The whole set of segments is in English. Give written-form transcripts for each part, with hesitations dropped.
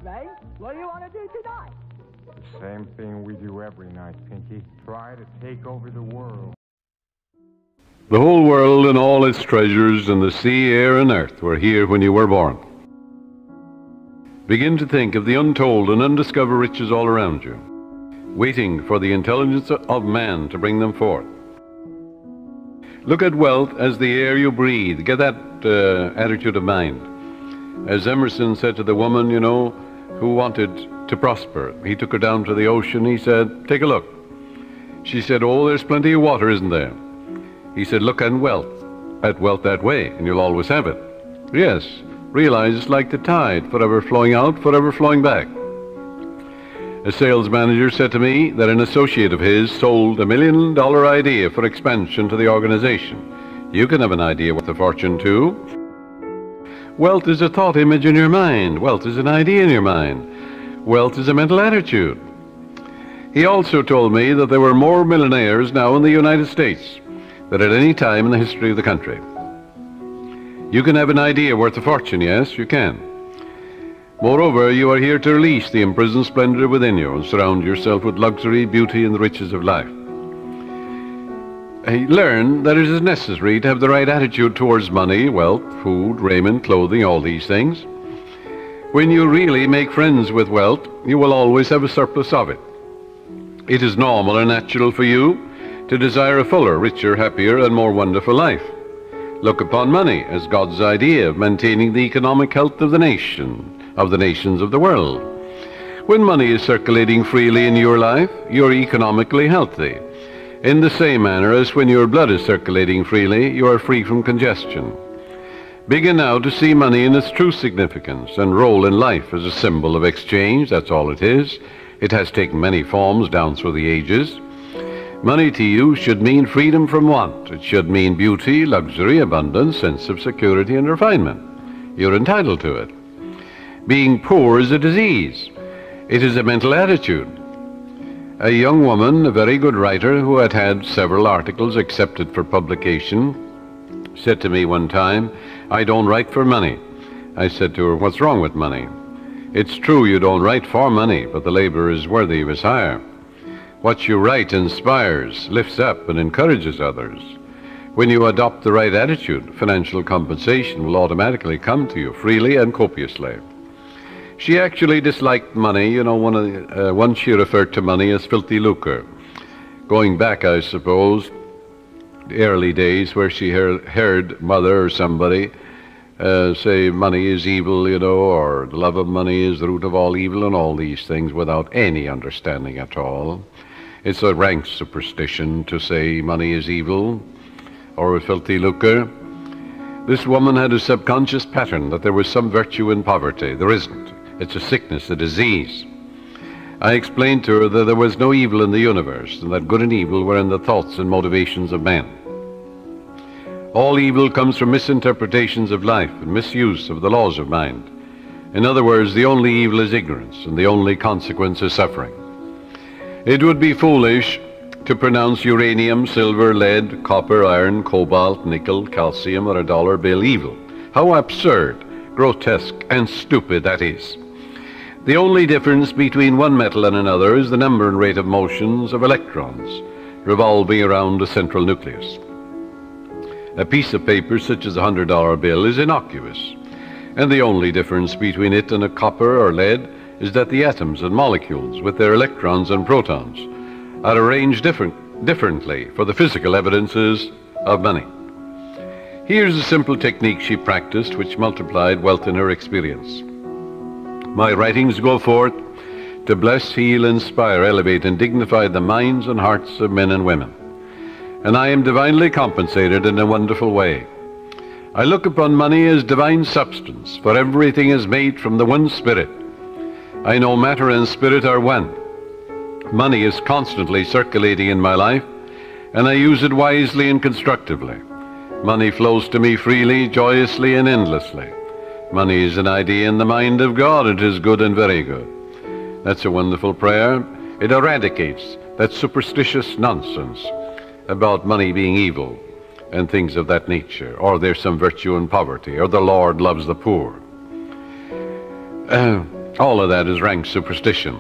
Ray. What do you want to do tonight? The same thing we do every night, Pinky. Try to take over the world. The whole world and all its treasures in the sea, air, and earth were here when you were born. Begin to think of the untold and undiscovered riches all around you, waiting for the intelligence of man to bring them forth. Look at wealth as the air you breathe. Get that attitude of mind. As Emerson said to the woman, who wanted to prosper, he took her down to the ocean. He said, "Take a look." She said, "Oh, there's plenty of water, isn't there?" He said, "Look at wealth that way, and you'll always have it." Yes, realize it's like the tide, forever flowing out, forever flowing back. A sales manager said to me that an associate of his sold $1 million idea for expansion to the organization. You can have an idea worth a fortune too. Wealth is a thought image in your mind. Wealth is an idea in your mind. Wealth is a mental attitude. He also told me that there were more millionaires now in the United States than at any time in the history of the country. You can have an idea worth a fortune, yes, you can. Moreover, you are here to release the imprisoned splendor within you and surround yourself with luxury, beauty, and the riches of life. Learn that it is necessary to have the right attitude towards money, wealth, food, raiment, clothing, all these things. When you really make friends with wealth, you will always have a surplus of it. It is normal and natural for you to desire a fuller, richer, happier, and more wonderful life. Look upon money as God's idea of maintaining the economic health of the nations of the world. When money is circulating freely in your life, you're economically healthy. In the same manner as when your blood is circulating freely, you are free from congestion. Begin now to see money in its true significance and role in life as a symbol of exchange. That's all it is. It has taken many forms down through the ages. Money to you should mean freedom from want. It should mean beauty, luxury, abundance, sense of security, and refinement. You're entitled to it. Being poor is a disease. It is a mental attitude. A young woman, a very good writer, who had had several articles accepted for publication, said to me one time, "I don't write for money." I said to her, "What's wrong with money?" "It's true you don't write for money, but the labor is worthy of his hire. What you write inspires, lifts up, and encourages others. When you adopt the right attitude, financial compensation will automatically come to you freely and copiously." She actually disliked money. Once she referred to money as filthy lucre. Going back, I suppose, the early days where she heard mother or somebody say money is evil, or the love of money is the root of all evil, and all these things without any understanding at all. It's a rank superstition to say money is evil or a filthy lucre. This woman had a subconscious pattern that there was some virtue in poverty. There isn't. It's a sickness, a disease. I explained to her that there was no evil in the universe, and that good and evil were in the thoughts and motivations of men. All evil comes from misinterpretations of life and misuse of the laws of mind. In other words, the only evil is ignorance, and the only consequence is suffering. It would be foolish to pronounce uranium, silver, lead, copper, iron, cobalt, nickel, calcium, or a dollar bill evil. How absurd, grotesque, and stupid that is. The only difference between one metal and another is the number and rate of motions of electrons revolving around a central nucleus. A piece of paper such as a $100 bill is innocuous, and the only difference between it and a copper or lead is that the atoms and molecules with their electrons and protons are arranged differently for the physical evidences of money. Here's a simple technique she practiced which multiplied wealth in her experience. My writings go forth to bless, heal, inspire, elevate, and dignify the minds and hearts of men and women. And I am divinely compensated in a wonderful way. I look upon money as divine substance, for everything is made from the one spirit. I know matter and spirit are one. Money is constantly circulating in my life, and I use it wisely and constructively. Money flows to me freely, joyously, and endlessly. Money is an idea in the mind of God. It is good and very good. That's a wonderful prayer. It eradicates that superstitious nonsense about money being evil and things of that nature, or there's some virtue in poverty, or the Lord loves the poor. All of that is rank superstition.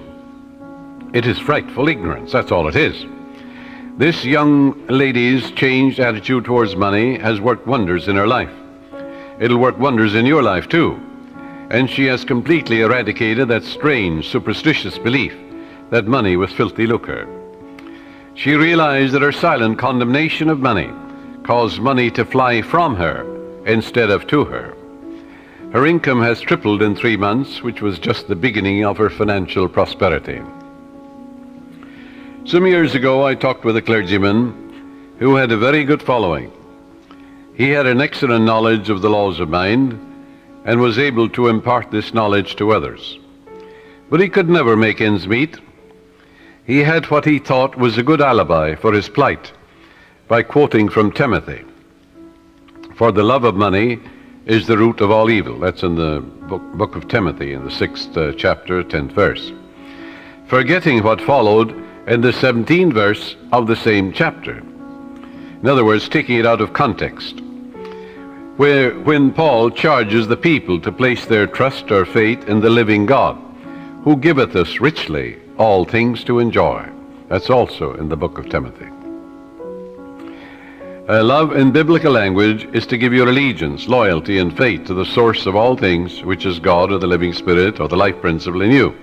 It is frightful ignorance, that's all it is. This young lady's changed attitude towards money has worked wonders in her life. It'll work wonders in your life too. And she has completely eradicated that strange, superstitious belief that money was filthy lucre. She realized that her silent condemnation of money caused money to fly from her instead of to her. Her income has tripled in 3 months, which was just the beginning of her financial prosperity. Some years ago, I talked with a clergyman who had a very good following. He had an excellent knowledge of the laws of mind and was able to impart this knowledge to others. But he could never make ends meet. He had what he thought was a good alibi for his plight by quoting from Timothy. For the love of money is the root of all evil. That's in the book of Timothy, in the 6th chapter, 10th verse. Forgetting what followed in the 17th verse of the same chapter. In other words, taking it out of context. When Paul charges the people to place their trust or faith in the living God, who giveth us richly all things to enjoy. That's also in the book of Timothy. Love in biblical language is to give your allegiance, loyalty, and faith to the source of all things, which is God or the living Spirit or the life principle in you.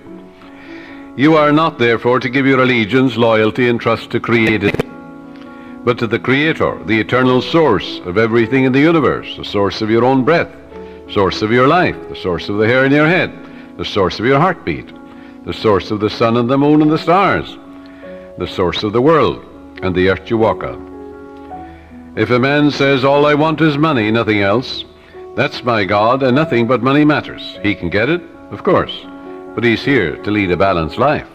You are not, therefore, to give your allegiance, loyalty, and trust to created, but to the Creator, the eternal source of everything in the universe, the source of your own breath, source of your life, the source of the hair in your head, the source of your heartbeat, the source of the sun and the moon and the stars, the source of the world and the earth you walk on. If a man says, all I want is money, nothing else, that's my God, and nothing but money matters. He can get it, of course, but he's here to lead a balanced life.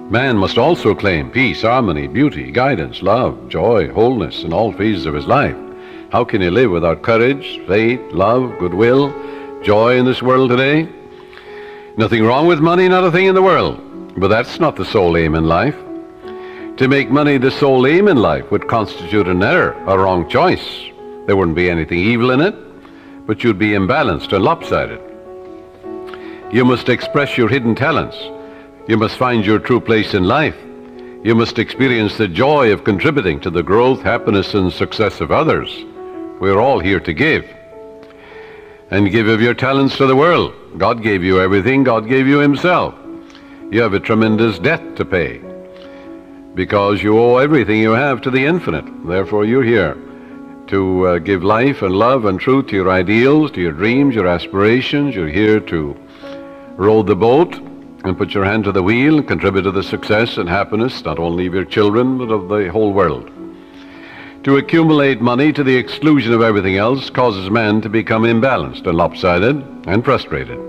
Man must also claim peace, harmony, beauty, guidance, love, joy, wholeness in all phases of his life. How can he live without courage, faith, love, goodwill, joy in this world today? Nothing wrong with money, not a thing in the world, but that's not the sole aim in life. To make money the sole aim in life would constitute an error, a wrong choice. There wouldn't be anything evil in it, but you'd be imbalanced and lopsided. You must express your hidden talents. You must find your true place in life. You must experience the joy of contributing to the growth, happiness, and success of others. We're all here to give. And give of your talents to the world. God gave you everything. God gave you himself. You have a tremendous debt to pay because you owe everything you have to the infinite. Therefore, you're here to give life and love and truth to your ideals, to your dreams, your aspirations. You're here to row the boat and put your hand to the wheel and contribute to the success and happiness not only of your children but of the whole world. To accumulate money to the exclusion of everything else causes man to become imbalanced and lopsided and frustrated.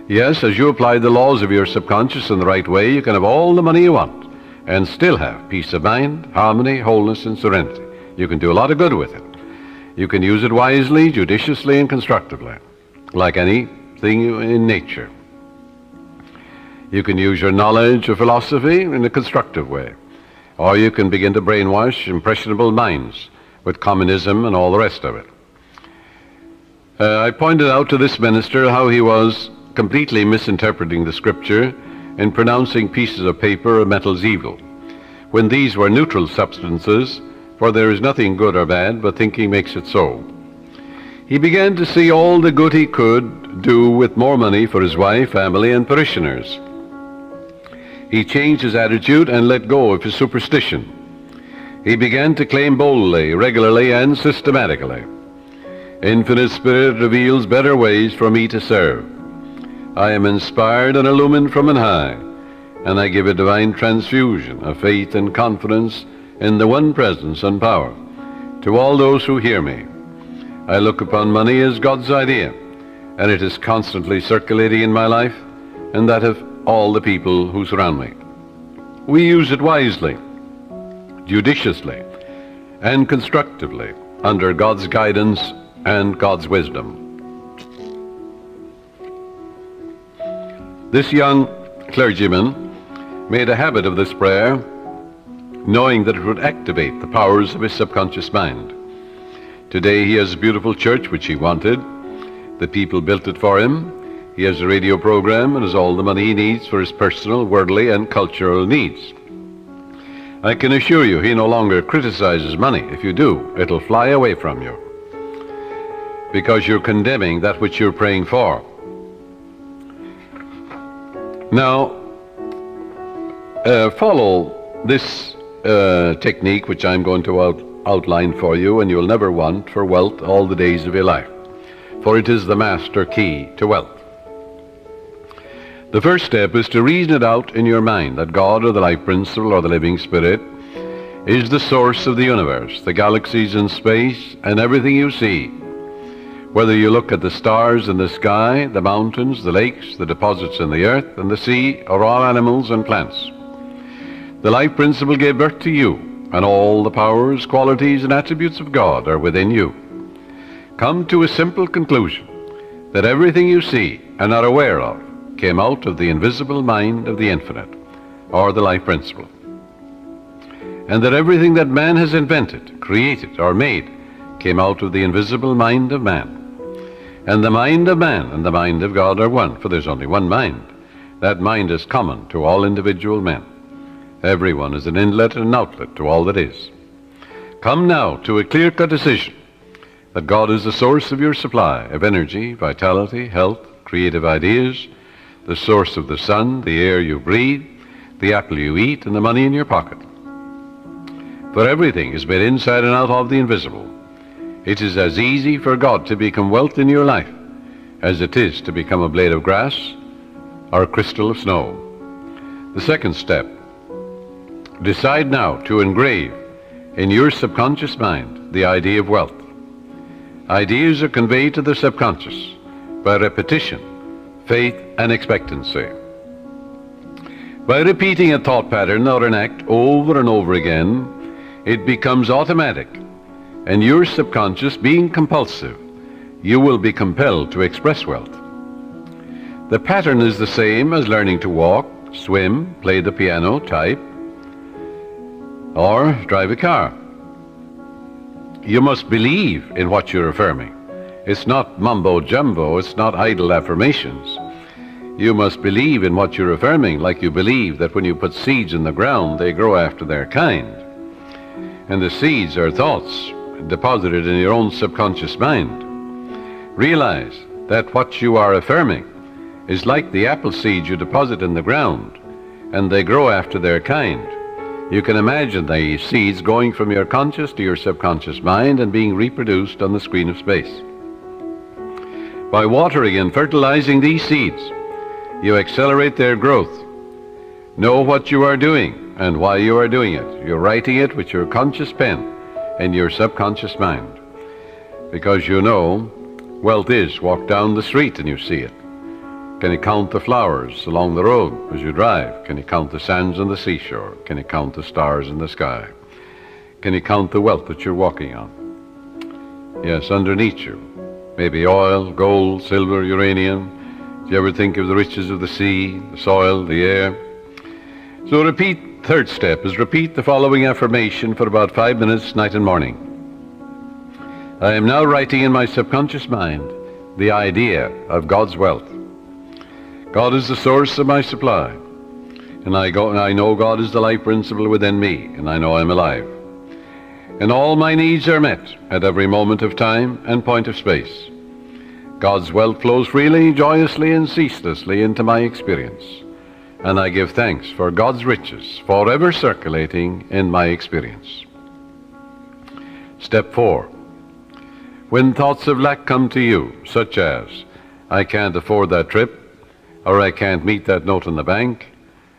Yes, as you apply the laws of your subconscious in the right way, you can have all the money you want and still have peace of mind, harmony, wholeness, and serenity. You can do a lot of good with it. You can use it wisely, judiciously, and constructively, like anything in nature. You can use your knowledge of philosophy in a constructive way, or you can begin to brainwash impressionable minds with communism and all the rest of it. I pointed out to this minister how he was completely misinterpreting the scripture and pronouncing pieces of paper or metals evil, when these were neutral substances, for there is nothing good or bad, but thinking makes it so. He began to see all the good he could do with more money for his wife, family, and parishioners. He changed his attitude and let go of his superstition. He began to claim boldly, regularly, and systematically, Infinite Spirit reveals better ways for me to serve. I am inspired and illumined from on high, and I give a divine transfusion of faith and confidence in the one presence and power to all those who hear me. I look upon money as God's idea, and it is constantly circulating in my life and that of all the people who surround me. We use it wisely, judiciously, and constructively under God's guidance and God's wisdom. This young clergyman made a habit of this prayer, knowing that it would activate the powers of his subconscious mind. Today he has a beautiful church which he wanted. The people built it for him. He has a radio program and has all the money he needs for his personal, worldly, and cultural needs. I can assure you he no longer criticizes money. If you do, it'll fly away from you, because you're condemning that which you're praying for. Now, follow this technique which I'm going to outline for you, and you'll never want for wealth all the days of your life, for it is the master key to wealth. The first step is to reason it out in your mind that God, or the life principle, or the living spirit, is the source of the universe, the galaxies in space, and everything you see. Whether you look at the stars in the sky, the mountains, the lakes, the deposits in the earth and the sea, or all animals and plants. The life principle gave birth to you, and all the powers, qualities, and attributes of God are within you. Come to a simple conclusion that everything you see and are aware of came out of the invisible mind of the infinite, or the life principle. And that everything that man has invented, created, or made came out of the invisible mind of man. And the mind of man and the mind of God are one, for there's only one mind. That mind is common to all individual men. Everyone is an inlet and an outlet to all that is. Come now to a clear-cut decision that God is the source of your supply of energy, vitality, health, creative ideas, the source of the sun, the air you breathe, the apple you eat, and the money in your pocket. For everything is made inside and out of the invisible. It is as easy for God to become wealth in your life as it is to become a blade of grass or a crystal of snow. The second step, decide now to engrave in your subconscious mind the idea of wealth. Ideas are conveyed to the subconscious by repetition, faith, and expectancy. By repeating a thought pattern or an act over and over again, it becomes automatic, and your subconscious being compulsive, you will be compelled to express wealth. The pattern is the same as learning to walk, swim, play the piano, type, or drive a car. You must believe in what you're affirming. It's not mumbo-jumbo, it's not idle affirmations. You must believe in what you're affirming, like you believe that when you put seeds in the ground, they grow after their kind. And the seeds are thoughts deposited in your own subconscious mind. Realize that what you are affirming is like the apple seeds you deposit in the ground, and they grow after their kind. You can imagine the seeds going from your conscious to your subconscious mind and being reproduced on the screen of space. By watering and fertilizing these seeds, you accelerate their growth. Know what you are doing and why you are doing it. You're writing it with your conscious pen in your subconscious mind. Because you know, wealth is, walk down the street and you see it. Can you count the flowers along the road as you drive? Can you count the sands on the seashore? Can you count the stars in the sky? Can you count the wealth that you're walking on? Yes, underneath you. Maybe oil, gold, silver, uranium. Do you ever think of the riches of the sea, the soil, the air? So repeat, third step is repeat the following affirmation for about 5 minutes, night and morning. I am now writing in my subconscious mind the idea of God's wealth. God is the source of my supply, and I know God is the life principle within me, and I know I'm alive. And all my needs are met at every moment of time and point of space. God's wealth flows freely, joyously, and ceaselessly into my experience, and I give thanks for God's riches forever circulating in my experience. Step 4. When thoughts of lack come to you, such as, I can't afford that trip, or I can't meet that note in the bank,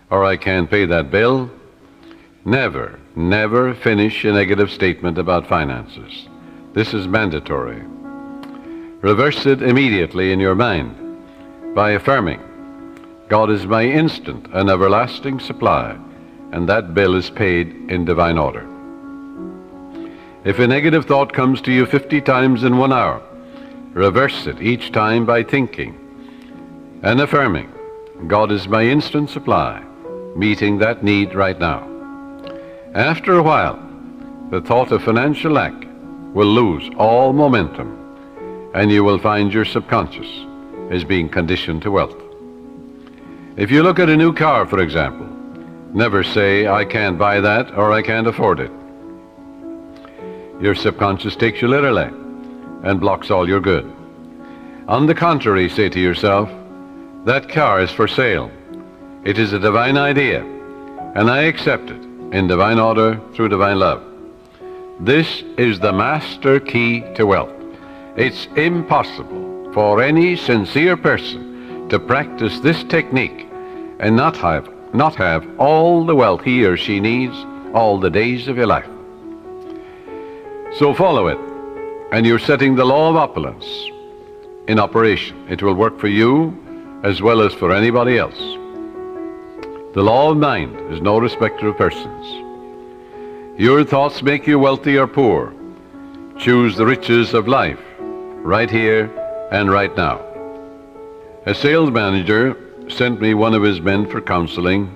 or I can't pay that bill, never, never finish a negative statement about finances. This is mandatory. Reverse it immediately in your mind by affirming, God is my instant and everlasting supply, and that bill is paid in divine order. If a negative thought comes to you 50 times in 1 hour, reverse it each time by thinking and affirming, God is my instant supply, meeting that need right now. After a while, the thought of financial lack will lose all momentum, and you will find your subconscious is being conditioned to wealth. If you look at a new car, for example, never say, I can't buy that or I can't afford it. Your subconscious takes you literally and blocks all your good. On the contrary, say to yourself, that car is for sale. It is a divine idea, and I accept it in divine order through divine love. This is the master key to wealth. It's impossible for any sincere person to practice this technique and not have all the wealth he or she needs all the days of your life. So follow it, and you're setting the law of opulence in operation. It will work for you as well as for anybody else. The law of mind is no respecter of persons. Your thoughts make you wealthy or poor. Choose the riches of life right here and right now. A sales manager sent me one of his men for counseling.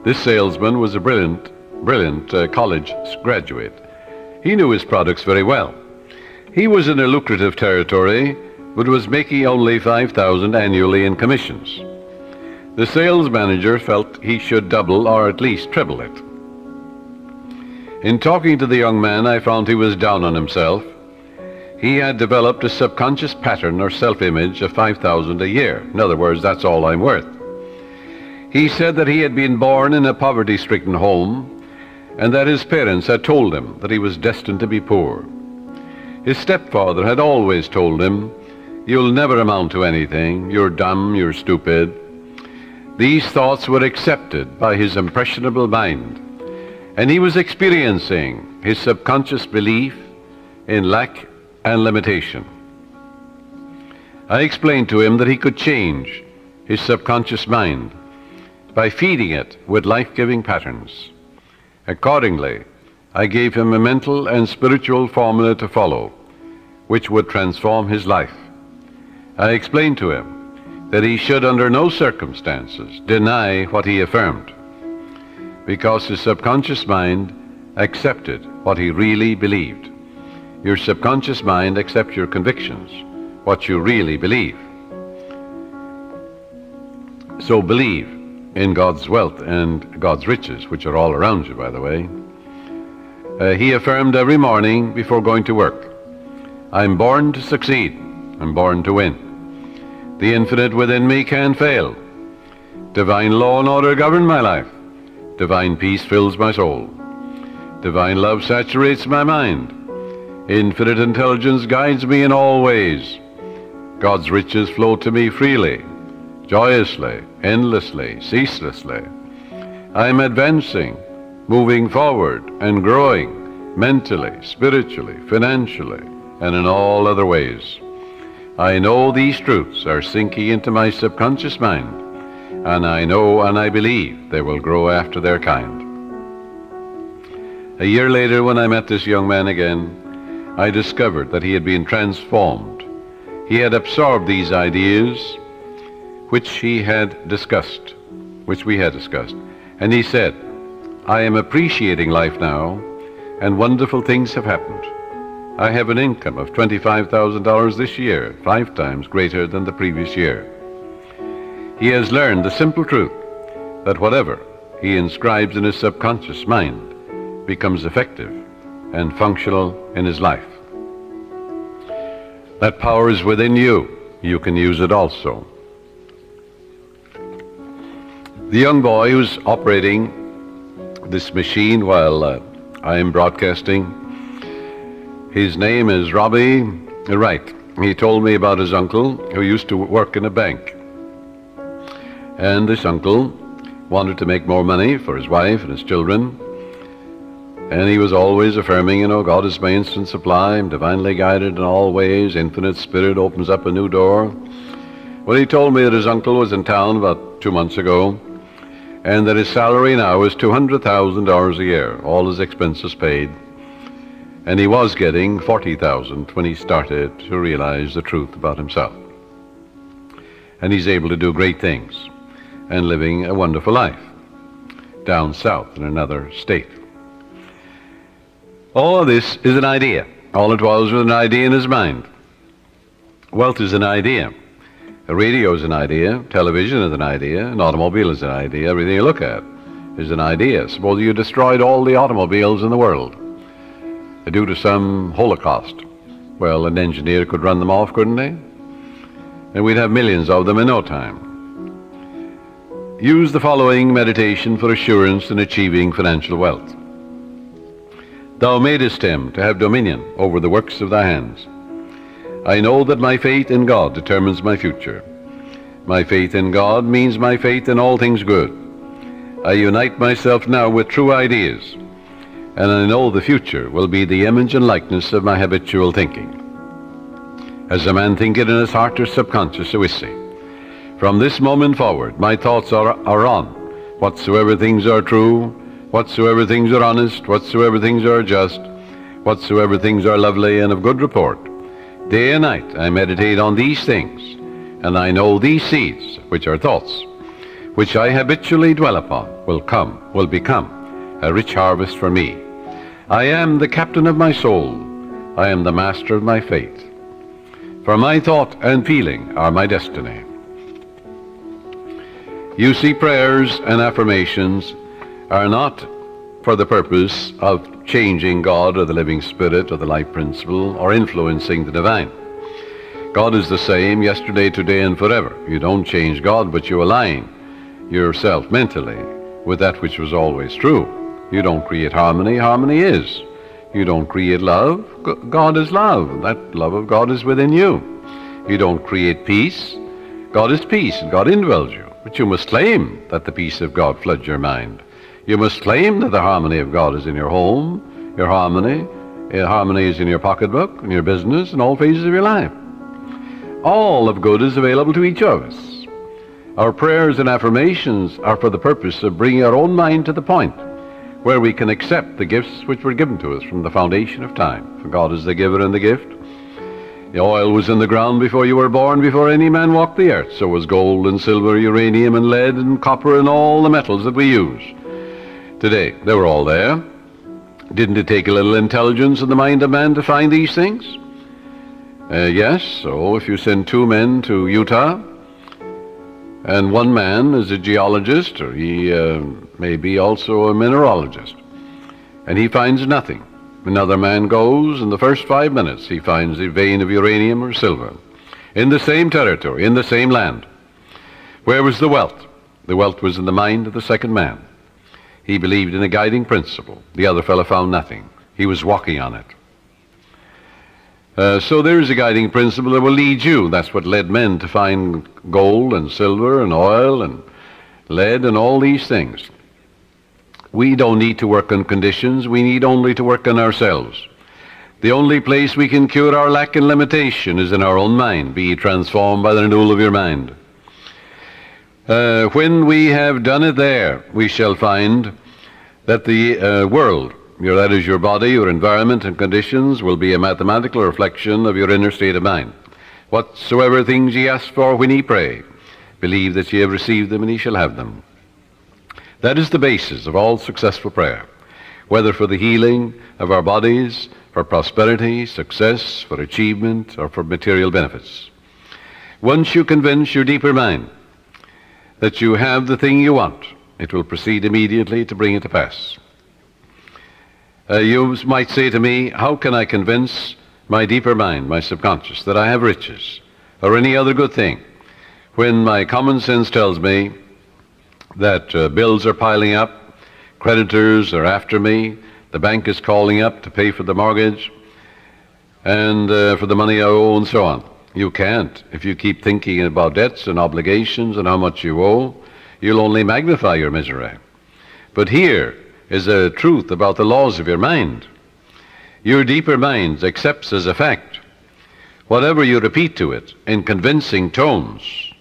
This salesman was a brilliant college graduate. He knew his products very well. He was in a lucrative territory, but was making only $5,000 annually in commissions. The sales manager felt he should double or at least triple it. In talking to the young man, I found he was down on himself. He had developed a subconscious pattern or self-image of $5,000 a year. In other words, that's all I'm worth. He said that he had been born in a poverty-stricken home and that his parents had told him that he was destined to be poor. His stepfather had always told him, you'll never amount to anything, you're dumb, you're stupid. These thoughts were accepted by his impressionable mind, and he was experiencing his subconscious belief in lack and limitation. I explained to him that he could change his subconscious mind by feeding it with life-giving patterns. Accordingly, I gave him a mental and spiritual formula to follow, which would transform his life. I explained to him that he should under no circumstances deny what he affirmed, because his subconscious mind accepted what he really believed. Your subconscious mind accepts your convictions, what you really believe. So believe in God's wealth and God's riches, which are all around you, by the way. He affirmed every morning before going to work, I'm born to succeed. I'm born to win. The infinite within me can't fail. Divine law and order govern my life. Divine peace fills my soul. Divine love saturates my mind. Infinite intelligence guides me in all ways. God's riches flow to me freely, joyously, endlessly, ceaselessly. I am advancing, moving forward and growing mentally, spiritually, financially, and in all other ways. I know these truths are sinking into my subconscious mind, and I know and I believe they will grow after their kind. A year later, when I met this young man again, I discovered that he had been transformed. He had absorbed these ideas which we had discussed, and he said, I am appreciating life now, and wonderful things have happened. I have an income of $25,000 this year, 5 times greater than the previous year. He has learned the simple truth that whatever he inscribes in his subconscious mind becomes effective and functional in his life. That power is within you. You can use it also. The young boy who's operating this machine while I am broadcasting, his name is Robbie Wright. He told me about his uncle who used to work in a bank. And this uncle wanted to make more money for his wife and his children. And he was always affirming, God is my instant supply, I'm divinely guided in all ways, infinite spirit opens up a new door. Well, he told me that his uncle was in town about 2 months ago, and that his salary now is $200,000 a year, all his expenses paid. And he was getting $40,000 when he started to realize the truth about himself. And he's able to do great things and living a wonderful life down south in another state. All of this is an idea. All it was an idea in his mind. Wealth is an idea. A radio is an idea, television is an idea, an automobile is an idea, everything you look at is an idea. Suppose you destroyed all the automobiles in the world due to some holocaust. Well, an engineer could run them off, couldn't he? And we'd have millions of them in no time. Use the following meditation for assurance in achieving financial wealth. Thou madest him to have dominion over the works of thy hands. I know that my faith in God determines my future. My faith in God means my faith in all things good. I unite myself now with true ideas, and I know the future will be the image and likeness of my habitual thinking. As a man thinketh in his heart or subconscious, so is he. From this moment forward, my thoughts are on whatsoever things are true, whatsoever things are honest, whatsoever things are just, whatsoever things are lovely and of good report. Day and night I meditate on these things, and I know these seeds, which are thoughts, which I habitually dwell upon, will become a rich harvest for me. I am the captain of my soul. I am the master of my fate. For my thought and feeling are my destiny. You see, prayers and affirmations are not for the purpose of changing God or the living spirit or the life principle or influencing the divine. God is the same yesterday, today, and forever. You don't change God, but you align yourself mentally with that which was always true. You don't create harmony. Harmony is. You don't create love. God is love. That love of God is within you. You don't create peace. God is peace, and God indwells you. But you must claim that the peace of God floods your mind. You must claim that the harmony of God is in your home, your harmony is in your pocketbook, in your business, in all phases of your life. All of good is available to each of us. Our prayers and affirmations are for the purpose of bringing our own mind to the point where we can accept the gifts which were given to us from the foundation of time. For God is the giver and the gift. The oil was in the ground before you were born, before any man walked the earth. So was gold and silver, uranium and lead and copper and all the metals that we use today. They were all there. Didn't it take a little intelligence in the mind of man to find these things? Yes, so if you send two men to Utah, and one man is a geologist, or he may be also a mineralogist, and he finds nothing. Another man goes, in the first 5 minutes he finds a vein of uranium or silver, in the same territory, in the same land. Where was the wealth? The wealth was in the mind of the second man. He believed in a guiding principle. The other fellow found nothing. He was walking on it. So there is a guiding principle that will lead you. That's what led men to find gold and silver and oil and lead and all these things. We don't need to work on conditions. We need only to work on ourselves. The only place we can cure our lack and limitation is in our own mind. Be ye transformed by the renewal of your mind. When we have done it there, we shall find that the world, that is your body, your environment and conditions, will be a mathematical reflection of your inner state of mind. Whatsoever things ye ask for when ye pray, believe that ye have received them and ye shall have them. That is the basis of all successful prayer, whether for the healing of our bodies, for prosperity, success, for achievement, or for material benefits. Once you convince your deeper mind that you have the thing you want, it will proceed immediately to bring it to pass. You might say to me, how can I convince my deeper mind, my subconscious, that I have riches or any other good thing, when my common sense tells me that bills are piling up, creditors are after me, the bank is calling up to pay for the mortgage and for the money I owe and so on. You can't. If you keep thinking about debts and obligations and how much you owe, you'll only magnify your misery. But here is a truth about the laws of your mind. Your deeper mind accepts as a fact whatever you repeat to it in convincing tones,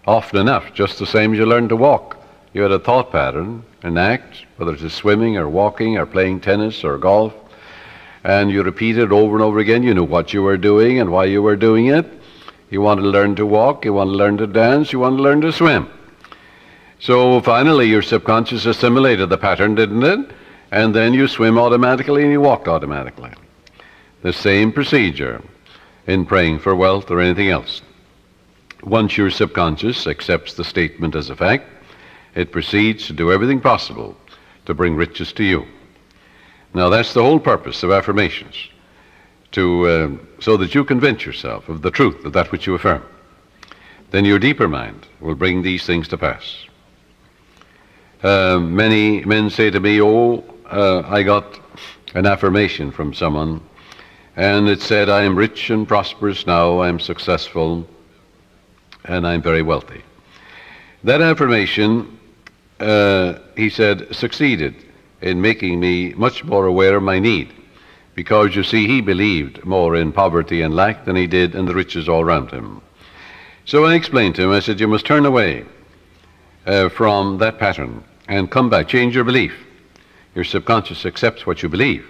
often enough, just the same as you learn to walk. You had a thought pattern, an act, whether it's swimming or walking or playing tennis or golf, and you repeat it over and over again. You knew what you were doing and why you were doing it. You want to learn to walk, you want to learn to dance, you want to learn to swim. So finally your subconscious assimilated the pattern, didn't it? And then you swim automatically and you walk automatically. The same procedure in praying for wealth or anything else. Once your subconscious accepts the statement as a fact, it proceeds to do everything possible to bring riches to you. Now that's the whole purpose of affirmations, so that you convince yourself of the truth of that which you affirm. Then your deeper mind will bring these things to pass. Many men say to me, I got an affirmation from someone, and it said, I am rich and prosperous now, I am successful, and I'm very wealthy. That affirmation, he said, succeeded in making me much more aware of my need, because, you see, he believed more in poverty and lack than he did in the riches all around him. So I explained to him, I said, you must turn away from that pattern and come back, change your belief. Your subconscious accepts what you believe.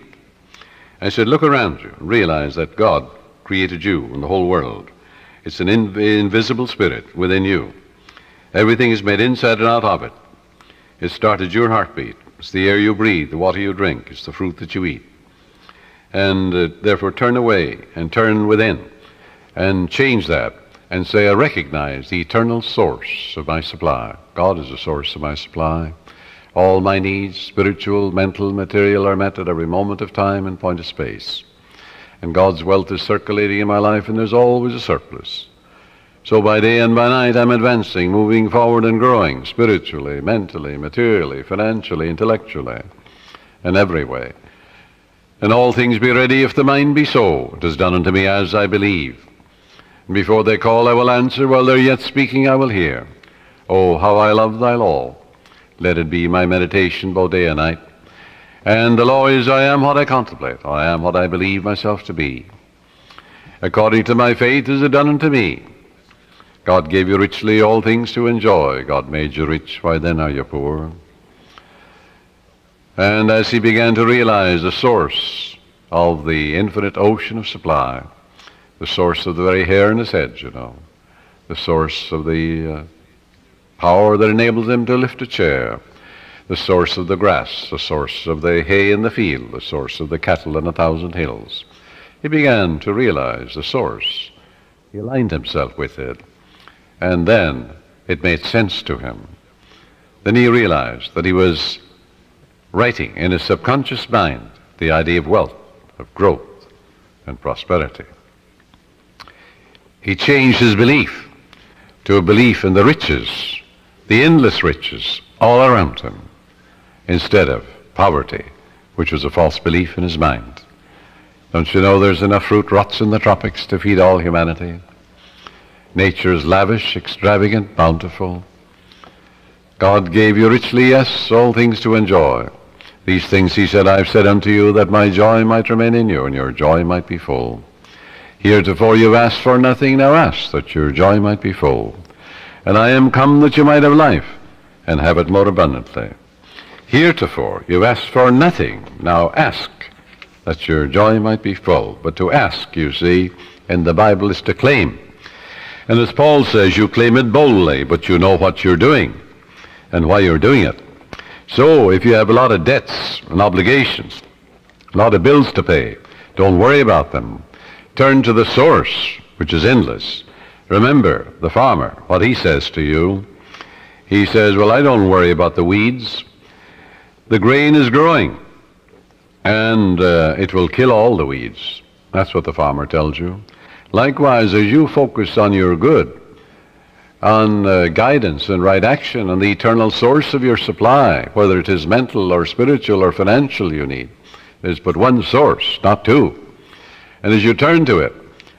I said, look around you and realize that God created you and the whole world. It's an invisible spirit within you. Everything is made inside and out of it. It started your heartbeat. It's the air you breathe, the water you drink. It's the fruit that you eat. And therefore turn away and turn within and change that and say, I recognize the eternal source of my supply. God is the source of my supply. All my needs, spiritual, mental, material, are met at every moment of time and point of space. And God's wealth is circulating in my life, and there's always a surplus. So by day and by night I'm advancing, moving forward and growing, spiritually, mentally, materially, financially, intellectually, and every way. And all things be ready if the mind be so. It is done unto me as I believe. And before they call I will answer, while they're yet speaking I will hear. Oh, how I love thy law. Let it be my meditation both day and night. And the law is, I am what I contemplate. I am what I believe myself to be. According to my faith is it done unto me. God gave you richly all things to enjoy. God made you rich, why then are you poor? And as he began to realize the source of the infinite ocean of supply, the source of the very hair in his head, you know, the source of the power that enables him to lift a chair, the source of the grass, the source of the hay in the field, the source of the cattle on 1,000 hills. He began to realize the source. He aligned himself with it, and then it made sense to him. Then he realized that he was writing in his subconscious mind the idea of wealth, of growth, and prosperity. He changed his belief to a belief in the riches, the endless riches all around him, instead of poverty, which was a false belief in his mind. Don't you know there's enough fruit rots in the tropics to feed all humanity? Nature is lavish, extravagant, bountiful. God gave you richly, yes, all things to enjoy. These things, he said, I've said unto you, that my joy might remain in you, and your joy might be full. Heretofore you've asked for nothing, now ask, that your joy might be full. And I am come that you might have life, and have it more abundantly. Heretofore you've asked for nothing, now ask, that your joy might be full. But to ask, you see, in the Bible is to claim. And as Paul says, you claim it boldly, but you know what you're doing and why you're doing it. So if you have a lot of debts and obligations, a lot of bills to pay, don't worry about them. Turn to the source, which is endless. Remember the farmer, what he says to you. He says, well, I don't worry about the weeds. The grain is growing, and it will kill all the weeds. That's what the farmer tells you. Likewise, as you focus on your good, on guidance and right action, and the eternal source of your supply, whether it is mental or spiritual or financial you need, there's but one source, not two. And as you turn to it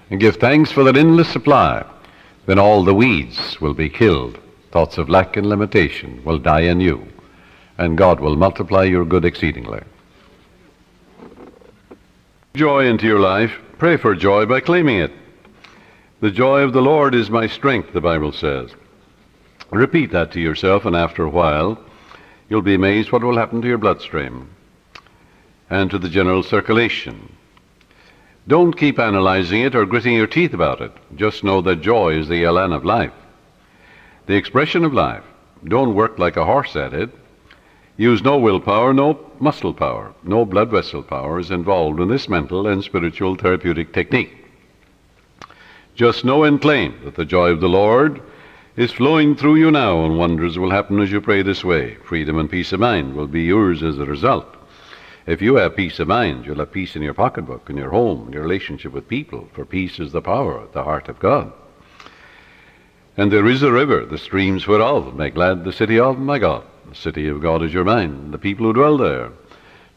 and give thanks for that endless supply, then all the weeds will be killed. Thoughts of lack and limitation will die in you, and God will multiply your good exceedingly. Joy into your life. Pray for joy by claiming it. The joy of the Lord is my strength, the Bible says. Repeat that to yourself, and after a while, you'll be amazed what will happen to your bloodstream and to the general circulation. Don't keep analyzing it or gritting your teeth about it. Just know that joy is the elan of life, the expression of life. Don't work like a horse at it. Use no willpower, no muscle power, no blood vessel power is involved in this mental and spiritual therapeutic technique. Just know and claim that the joy of the Lord is flowing through you now, and wonders will happen as you pray this way. Freedom and peace of mind will be yours as a result. If you have peace of mind, you'll have peace in your pocketbook, in your home, in your relationship with people, for peace is the power at the heart of God. And there is a river, the streams whereof make glad the city of my God. The city of God is your mind, the people who dwell there.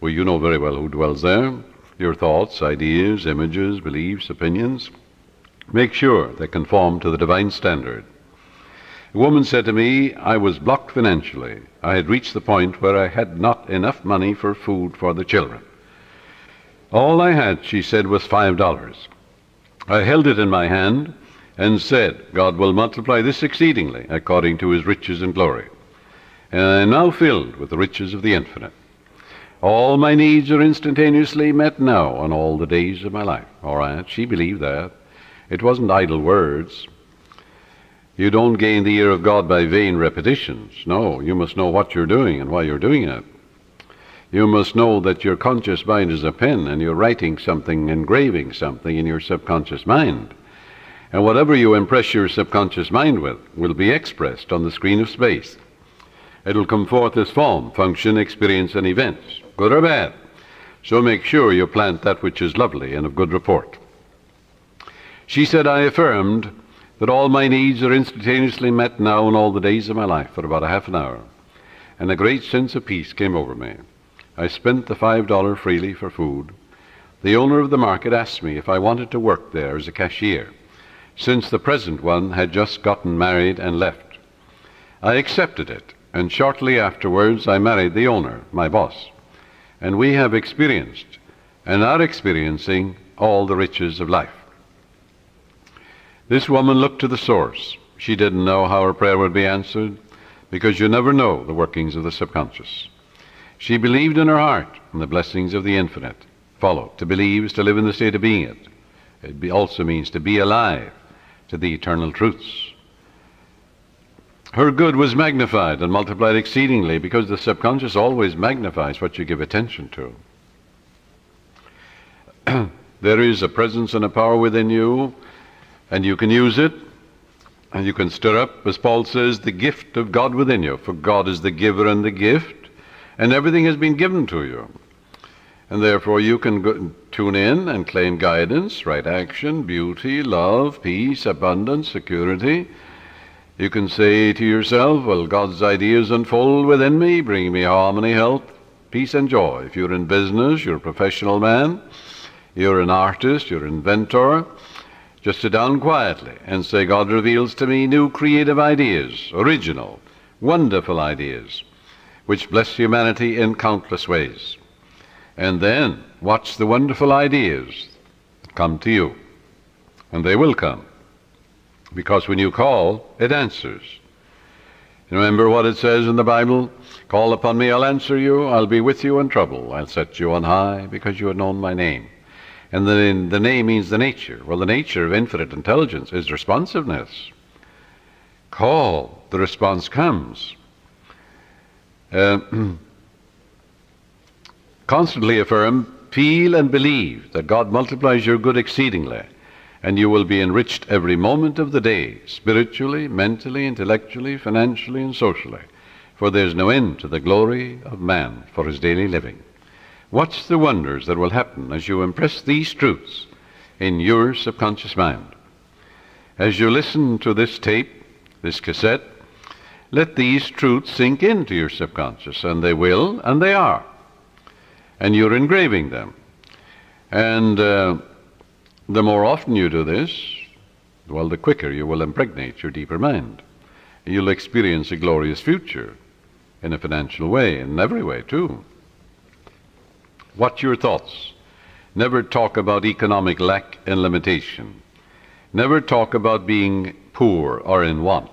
Well, you know very well who dwells there. Your thoughts, ideas, images, beliefs, opinions. Make sure they conform to the divine standard. A woman said to me, I was blocked financially. I had reached the point where I had not enough money for food for the children. All I had, she said, was $5. I held it in my hand and said, God will multiply this exceedingly according to his riches and glory. And I am now filled with the riches of the infinite. All my needs are instantaneously met now on all the days of my life. All right, she believed that. It wasn't idle words. You don't gain the ear of God by vain repetitions. No, you must know what you're doing and why you're doing it. You must know that your conscious mind is a pen, and you're writing something, engraving something in your subconscious mind. And whatever you impress your subconscious mind with will be expressed on the screen of space. It will come forth as form, function, experience, and events, good or bad. So make sure you plant that which is lovely and of good report. She said, I affirmed that all my needs are instantaneously met now in all the days of my life for about a half an hour, and a great sense of peace came over me. I spent the $5 freely for food. The owner of the market asked me if I wanted to work there as a cashier, since the present one had just gotten married and left. I accepted it, and shortly afterwards I married the owner, my boss, and we have experienced and are experiencing all the riches of life. This woman looked to the source. She didn't know how her prayer would be answered, because you never know the workings of the subconscious. She believed in her heart in the blessings of the infinite. Follow. To believe is to live in the state of being it. It also means to be alive to the eternal truths. Her good was magnified and multiplied exceedingly, because the subconscious always magnifies what you give attention to. There is a presence and a power within you, and you can use it, and you can stir up, as Paul says, the gift of God within you. For God is the giver and the gift, and everything has been given to you. And therefore you can tune in and claim guidance, right action, beauty, love, peace, abundance, security. You can say to yourself, well, God's ideas unfold within me, bringing me harmony, health, peace, and joy. If you're in business, you're a professional man, you're an artist, you're an inventor, just sit down quietly and say, God reveals to me new creative ideas, original, wonderful ideas, which bless humanity in countless ways. And then watch the wonderful ideas come to you. And they will come, because when you call, it answers. Remember what it says in the Bible? Call upon me, I'll answer you. I'll be with you in trouble. I'll set you on high, because you have known my name. And then the name means the nature. Well, the nature of infinite intelligence is responsiveness. Call, the response comes. Constantly affirm, feel and believe that God multiplies your good exceedingly, and you will be enriched every moment of the day, spiritually, mentally, intellectually, financially, and socially, for there's no end to the glory of man for his daily living. Watch the wonders that will happen as you impress these truths in your subconscious mind. As you listen to this tape, this cassette, let these truths sink into your subconscious, and they will, and they are. And you're engraving them. And the more often you do this, well, the quicker you will impregnate your deeper mind. You'll experience a glorious future in a financial way, in every way too. Watch your thoughts. Never talk about economic lack and limitation. Never talk about being poor or in want.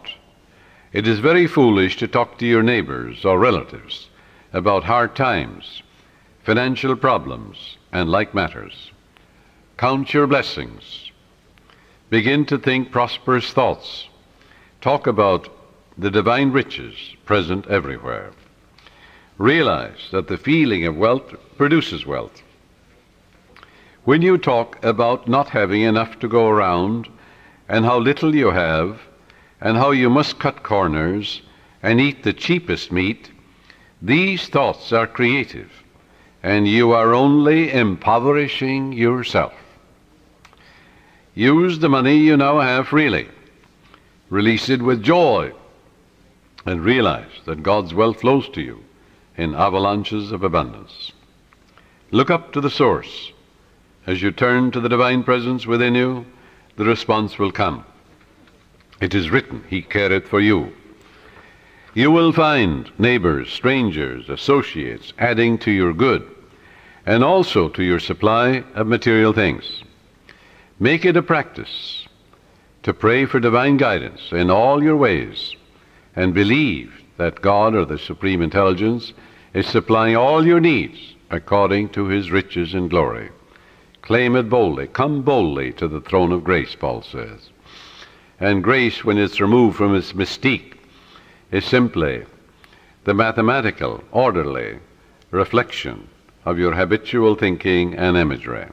It is very foolish to talk to your neighbors or relatives about hard times, financial problems, and like matters. Count your blessings. Begin to think prosperous thoughts. Talk about the divine riches present everywhere. Realize that the feeling of wealth produces wealth. When you talk about not having enough to go around, and how little you have, and how you must cut corners and eat the cheapest meat, these thoughts are creative, and you are only impoverishing yourself. Use the money you now have freely. Release it with joy, and realize that God's wealth flows to you in avalanches of abundance. Look up to the source. As you turn to the divine presence within you, the response will come. It is written, He careth for you. You will find neighbors, strangers, associates adding to your good, and also to your supply of material things. Make it a practice to pray for divine guidance in all your ways, and believe that God, or the Supreme Intelligence, is supplying all your needs according to His riches and glory. Claim it boldly. Come boldly to the throne of grace, Paul says. And grace, when it's removed from its mystique, is simply the mathematical, orderly reflection of your habitual thinking and imagery.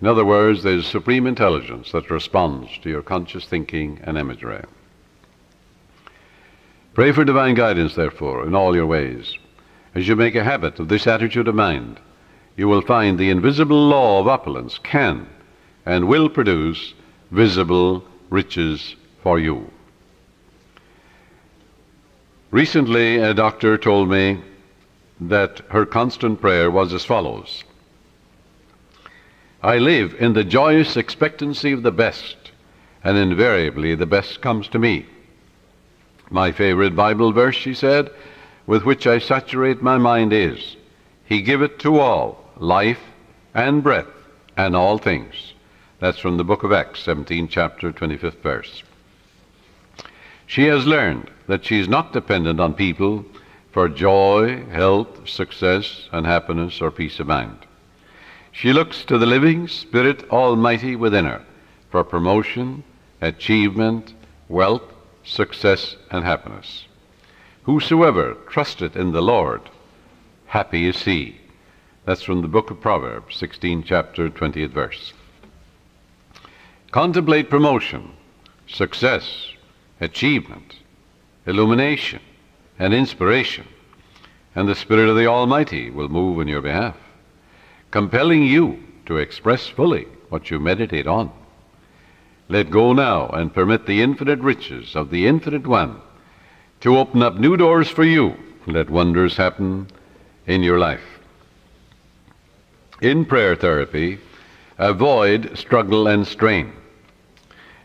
In other words, there's supreme intelligence that responds to your conscious thinking and imagery. Pray for divine guidance, therefore, in all your ways. As you make a habit of this attitude of mind, you will find the invisible law of opulence can and will produce visible riches for you. Recently, a doctor told me that her constant prayer was as follows: I live in the joyous expectancy of the best, and invariably the best comes to me. My favorite Bible verse, she said, with which I saturate my mind is, He giveth to all life and breath and all things. That's from the book of Acts, 17th chapter, 25th verse. She has learned that she is not dependent on people for joy, health, success, and happiness or peace of mind. She looks to the living Spirit Almighty within her for promotion, achievement, wealth, success, and happiness. Whosoever trusteth in the Lord, happy is he. That's from the book of Proverbs, 16th chapter, 20th verse. Contemplate promotion, success, achievement, illumination, and inspiration, and the Spirit of the Almighty will move in your behalf, compelling you to express fully what you meditate on. Let go now and permit the infinite riches of the Infinite One to open up new doors for you. Let wonders happen in your life. In prayer therapy, avoid struggle and strain.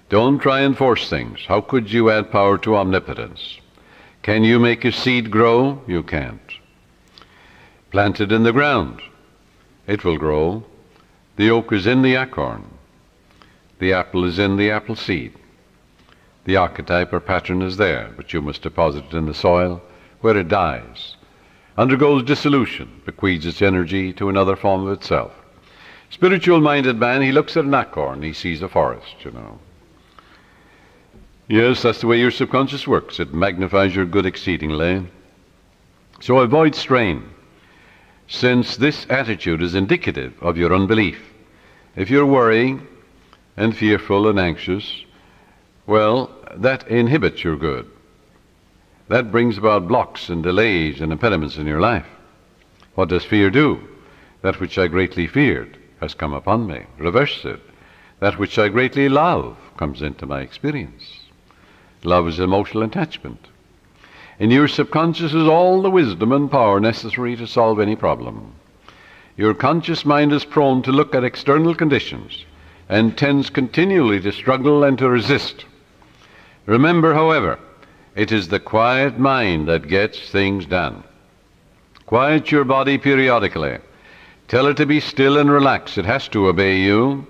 Don't try and force things. How could you add power to omnipotence? Can you make a seed grow? You can't. Plant it in the ground. It will grow. The oak is in the acorn. The apple is in the apple seed. The archetype or pattern is there, but you must deposit it in the soil where it dies, undergoes dissolution, bequeaths its energy to another form of itself. Spiritual-minded man, he looks at an acorn, he sees a forest, Yes, that's the way your subconscious works. It magnifies your good exceedingly. So avoid strain, since this attitude is indicative of your unbelief. If you're worrying and fearful and anxious, well, that inhibits your good. That brings about blocks and delays and impediments in your life. What does fear do? That which I greatly feared has come upon me. Reverse it. That which I greatly love comes into my experience. Love is emotional attachment. In your subconscious is all the wisdom and power necessary to solve any problem. Your conscious mind is prone to look at external conditions and tends continually to struggle and to resist. Remember, however, it is the quiet mind that gets things done. Quiet your body periodically. Tell it to be still and relax. It has to obey you.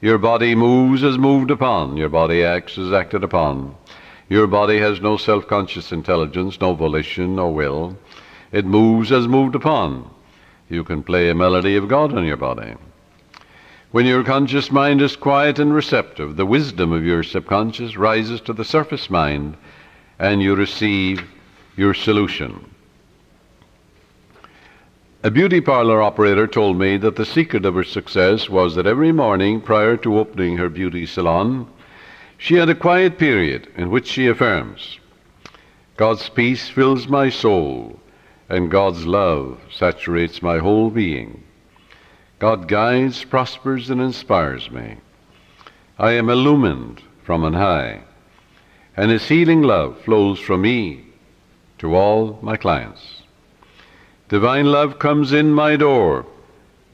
Your body moves as moved upon. Your body acts as acted upon. Your body has no self-conscious intelligence, no volition, no will. It moves as moved upon. You can play a melody of God on your body. When your conscious mind is quiet and receptive, the wisdom of your subconscious rises to the surface mind, and you receive your solution. A beauty parlor operator told me that the secret of her success was that every morning prior to opening her beauty salon, She had a quiet period in which she affirms, God's peace fills my soul, and God's love saturates my whole being. God guides, prospers, and inspires me. I am illumined from on high, and His healing love flows from me to all my clients. Divine love comes in my door.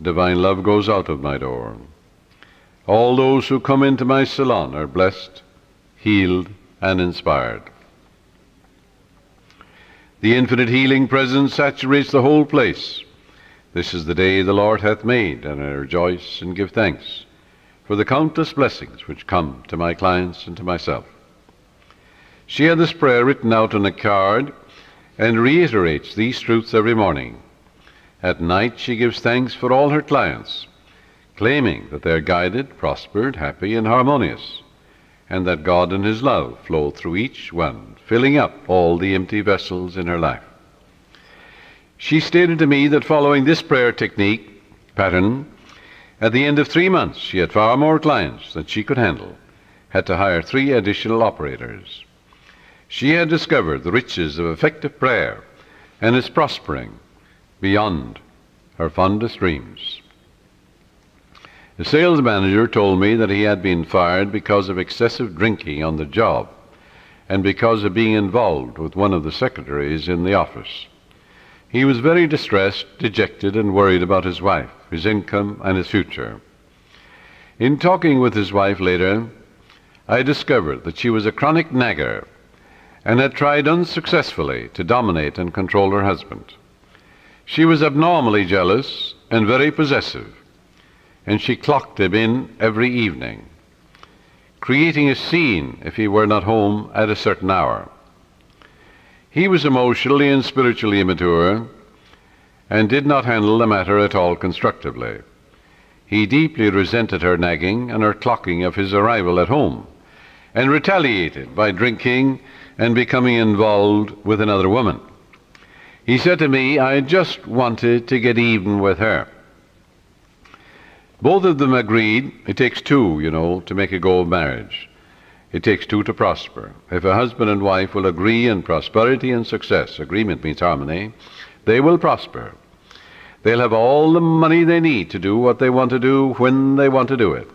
Divine love goes out of my door. All those who come into my salon are blessed, healed, and inspired. The infinite healing presence saturates the whole place. This is the day the Lord hath made, and I rejoice and give thanks for the countless blessings which come to my clients and to myself. She had this prayer written out on a card and reiterates these truths every morning. At night she gives thanks for all her clients, claiming that they are guided, prospered, happy, and harmonious, and that God and His love flow through each one, filling up all the empty vessels in her life. She stated to me that following this prayer technique pattern, at the end of 3 months she had far more clients than she could handle, had to hire 3 additional operators. She had discovered the riches of effective prayer and is prospering beyond her fondest dreams. The sales manager told me that he had been fired because of excessive drinking on the job and because of being involved with one of the secretaries in the office. He was very distressed, dejected, and worried about his wife, his income, and his future. In talking with his wife later, I discovered that she was a chronic nagger and had tried unsuccessfully to dominate and control her husband. She was abnormally jealous and very possessive, and she clocked him in every evening, creating a scene if he were not home at a certain hour. He was emotionally and spiritually immature and did not handle the matter at all constructively. He deeply resented her nagging and her clocking of his arrival at home, and retaliated by drinking and becoming involved with another woman. He said to me, I just wanted to get even with her. Both of them agreed it takes 2, to make a go of marriage. It takes 2 to prosper. If a husband and wife will agree in prosperity and success, agreement means harmony, they will prosper. They'll have all the money they need to do what they want to do when they want to do it.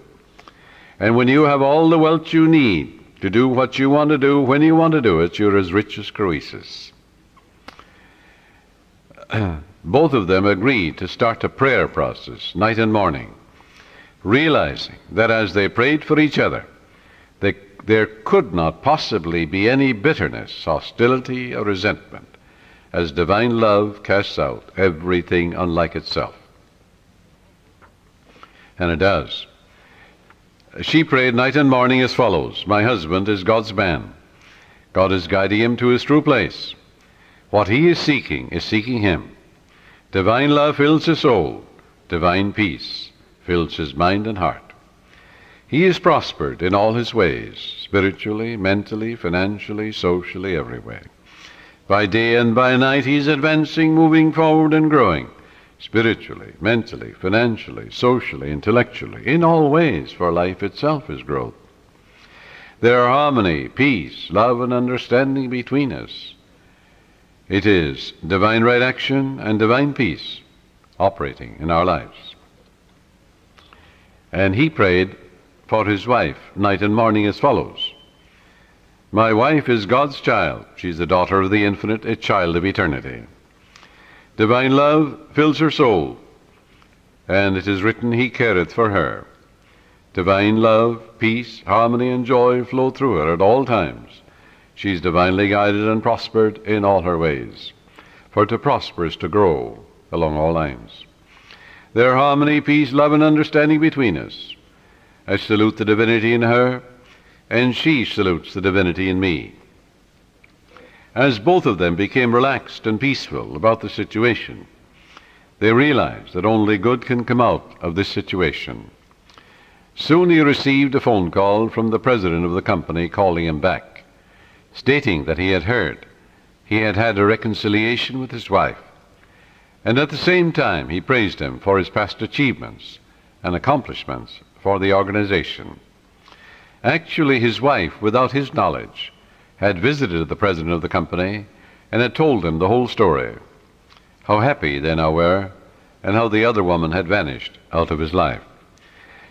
And when you have all the wealth you need to do what you want to do when you want to do it, you're as rich as Croesus. Both of them agreed to start a prayer process night and morning, realizing that as they prayed for each other, there could not possibly be any bitterness, hostility, or resentment, as divine love casts out everything unlike itself. And it does. She prayed night and morning as follows. My husband is God's man. God is guiding him to his true place. What he is seeking him. Divine love fills his soul. Divine peace fills his mind and heart. He is prospered in all his ways, spiritually, mentally, financially, socially, every way. By day and by night he is advancing, moving forward and growing, spiritually, mentally, financially, socially, intellectually, in all ways, for life itself is growth. There are harmony, peace, love, and understanding between us. It is divine right action and divine peace operating in our lives. And he prayed for his wife night and morning as follows. My wife is God's child. She's the daughter of the infinite, a child of eternity. Divine love fills her soul, and it is written, he careth for her. Divine love, peace, harmony, and joy flow through her at all times. She's divinely guided and prospered in all her ways. For to prosper is to grow along all lines. There are harmony, peace, love, and understanding between us. I salute the divinity in her, and she salutes the divinity in me. As both of them became relaxed and peaceful about the situation, they realized that only good can come out of this situation. Soon he received a phone call from the president of the company calling him back, stating that he had heard he had had a reconciliation with his wife, and at the same time he praised him for his past achievements and accomplishments for the organization. Actually, his wife, without his knowledge, had visited the president of the company and had told him the whole story, how happy they now were, and how the other woman had vanished out of his life.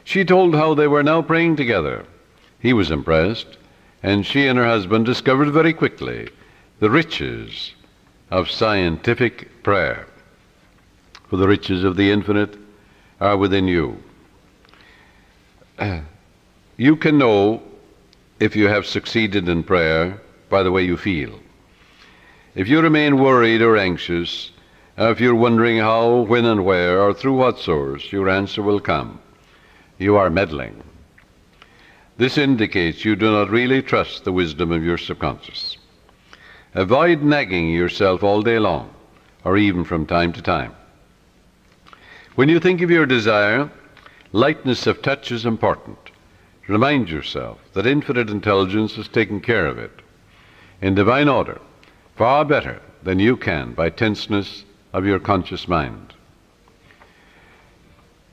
She told how they were now praying together. He was impressed, and she and her husband discovered very quickly the riches of scientific prayer. For the riches of the infinite are within you. You can know if you have succeeded in prayer by the way you feel. If you remain worried or anxious, if you're wondering how, when, and where, or through what source your answer will come, you are meddling. This indicates you do not really trust the wisdom of your subconscious. Avoid nagging yourself all day long, or even from time to time. When you think of your desire, lightness of touch is important. Remind yourself that infinite intelligence is taking care of it in divine order, far better than you can by tenseness of your conscious mind.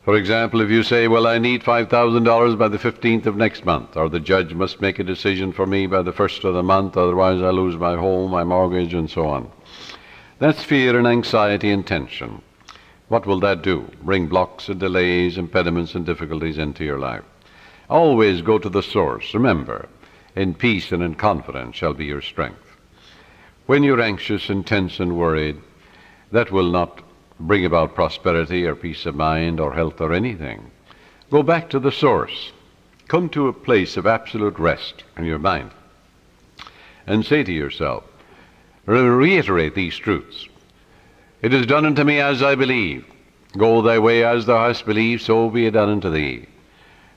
For example, if you say, well, I need $5,000 by the 15th of next month, or the judge must make a decision for me by the 1st of the month, otherwise I lose my home, my mortgage, and so on. That's fear and anxiety and tension. What will that do? Bring blocks and delays, impediments and difficulties into your life. Always go to the source. Remember, in peace and in confidence shall be your strength. When you're anxious and tense and worried, that will not bring about prosperity or peace of mind or health or anything. Go back to the source. Come to a place of absolute rest in your mind and say to yourself, reiterate these truths. It is done unto me as I believe. Go thy way as thou hast believed, so be it done unto thee.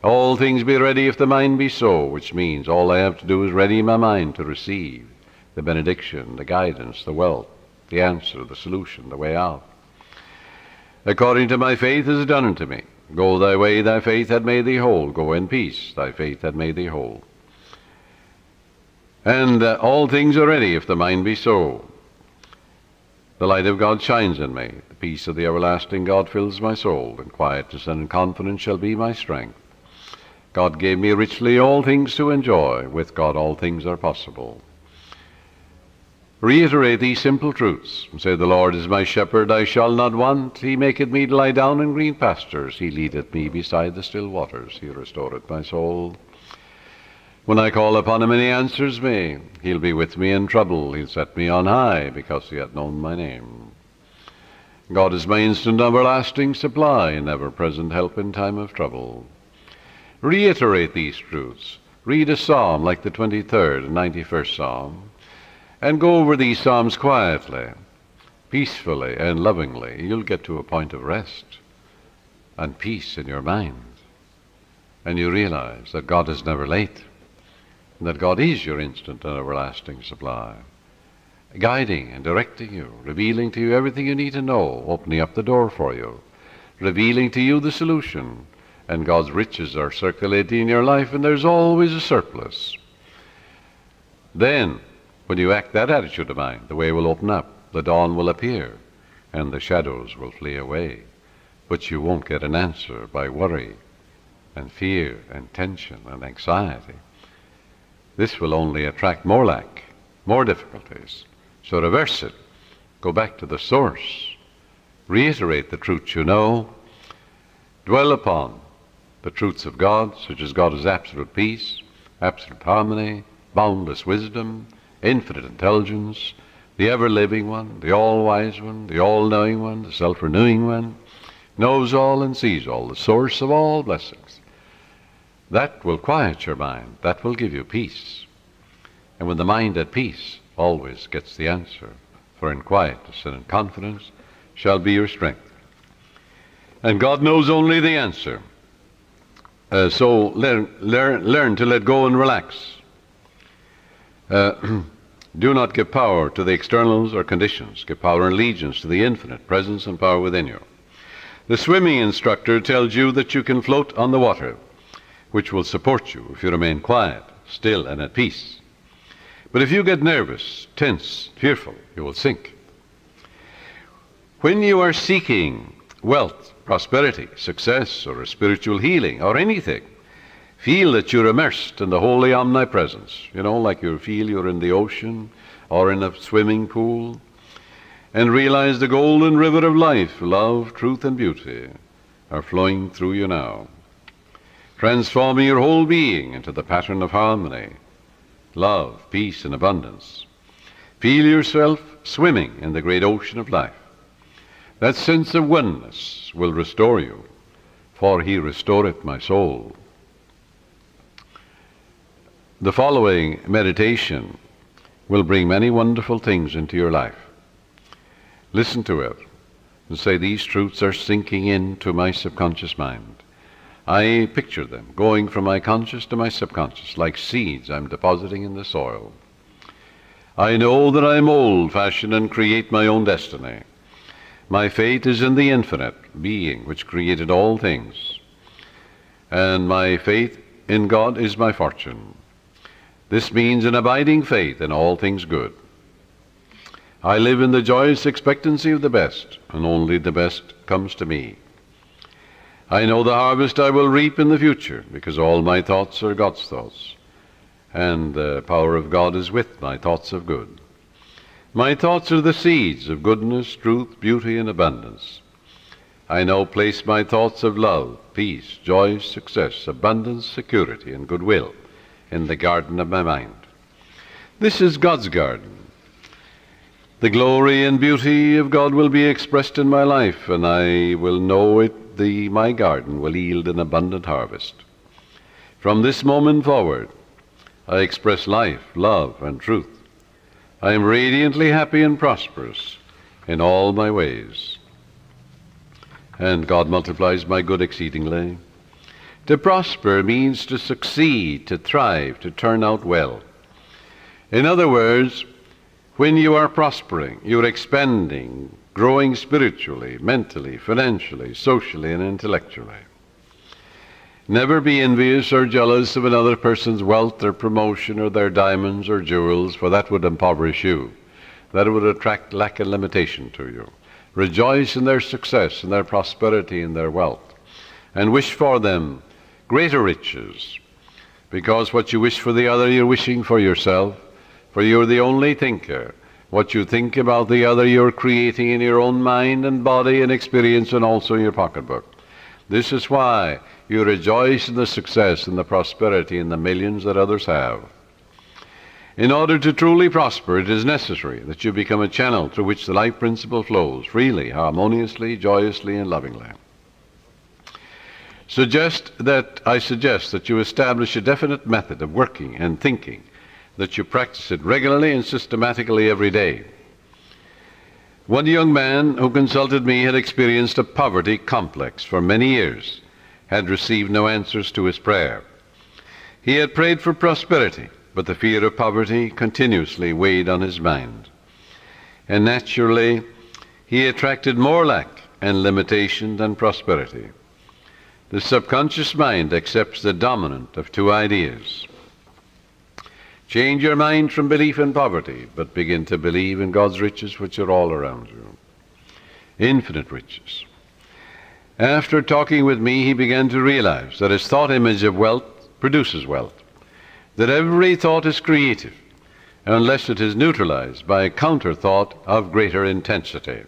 All things be ready if the mind be so, which means all I have to do is ready my mind to receive the benediction, the guidance, the wealth, the answer, the solution, the way out. According to my faith is done unto me. Go thy way, thy faith hath made thee whole. Go in peace, thy faith hath made thee whole. And all things are ready if the mind be so. The light of God shines in me. The peace of the everlasting God fills my soul. And quietness and confidence shall be my strength. God gave me richly all things to enjoy. With God all things are possible. Reiterate these simple truths. Say, the Lord is my shepherd, I shall not want. He maketh me to lie down in green pastures. He leadeth me beside the still waters. He restoreth my soul. When I call upon him and he answers me, he'll be with me in trouble. He'll set me on high because he hath known my name. God is my instant everlasting supply, and ever-present help in time of trouble. Reiterate these truths. Read a psalm like the 23rd and 91st Psalm, and go over these psalms quietly, peacefully, and lovingly. You'll get to a point of rest and peace in your mind, and you realize that God is never late, and that God is your instant and everlasting supply, guiding and directing you, revealing to you everything you need to know, opening up the door for you, revealing to you the solution, and God's riches are circulating in your life, and there's always a surplus. Then, when you act that attitude of mind, the way will open up, the dawn will appear, and the shadows will flee away. But you won't get an answer by worry and fear and tension and anxiety. This will only attract more lack, more difficulties. So reverse it. Go back to the source. Reiterate the truths you know. Dwell upon the truths of God, such as God is absolute peace, absolute harmony, boundless wisdom, infinite intelligence, the ever-living one, the all-wise one, the all-knowing one, the self-renewing one, knows all and sees all, the source of all blessings. That will quiet your mind. That will give you peace. And when the mind at peace always gets the answer, for in quietness and in confidence shall be your strength. And God knows only the answer. So learn to let go and relax. Do not give power to the externals or conditions. Give power and allegiance to the infinite presence and power within you. The swimming instructor tells you that you can float on the water, which will support you if you remain quiet, still, and at peace. But if you get nervous, tense, fearful, you will sink. When you are seeking wealth, prosperity, success, or a spiritual healing, or anything, Feel that you're immersed in the holy omnipresence, like you feel you're in the ocean or in a swimming pool. And realize the golden river of life, love, truth, and beauty are flowing through you now, transforming your whole being into the pattern of harmony, love, peace, and abundance. Feel yourself swimming in the great ocean of life. That sense of oneness will restore you, for he restoreth my soul. The following meditation will bring many wonderful things into your life. Listen to it and say, these truths are sinking into my subconscious mind. I picture them going from my conscious to my subconscious, like seeds I'm depositing in the soil. I know that I mold, fashion, and create my own destiny. My faith is in the infinite being which created all things, and my faith in God is my fortune. This means an abiding faith in all things good. I live in the joyous expectancy of the best, and only the best comes to me. I know the harvest I will reap in the future, because all my thoughts are God's thoughts, and the power of God is with my thoughts of good. My thoughts are the seeds of goodness, truth, beauty, and abundance. I now place my thoughts of love, peace, joy, success, abundance, security, and goodwill in the garden of my mind. This is God's garden. The glory and beauty of God will be expressed in my life, and I will know it. My garden will yield an abundant harvest. From this moment forward, I express life, love, and truth. I am radiantly happy and prosperous in all my ways. And God multiplies my good exceedingly. To prosper means to succeed, to thrive, to turn out well. In other words, when you are prospering, you're expanding, growing spiritually, mentally, financially, socially, and intellectually. Never be envious or jealous of another person's wealth or promotion or their diamonds or jewels, for that would impoverish you. That would attract lack and limitation to you. Rejoice in their success, in their prosperity, in their wealth, and wish for them greater riches, because what you wish for the other, you're wishing for yourself, for you're the only thinker. What you think about the other, you're creating in your own mind and body and experience, and also in your pocketbook. This is why you rejoice in the success and the prosperity and the millions that others have. In order to truly prosper, it is necessary that you become a channel through which the life principle flows freely, harmoniously, joyously, and lovingly. I suggest that you establish a definite method of working and thinking, that you practice it regularly and systematically every day. One young man who consulted me had experienced a poverty complex for many years, had received no answers to his prayer. He had prayed for prosperity, but the fear of poverty continuously weighed on his mind. And naturally, he attracted more lack and limitation than prosperity. The subconscious mind accepts the dominant of two ideas. Change your mind from belief in poverty, but begin to believe in God's riches, which are all around you. Infinite riches. After talking with me, he began to realize that his thought image of wealth produces wealth, that every thought is creative, unless it is neutralized by a counter thought of greater intensity.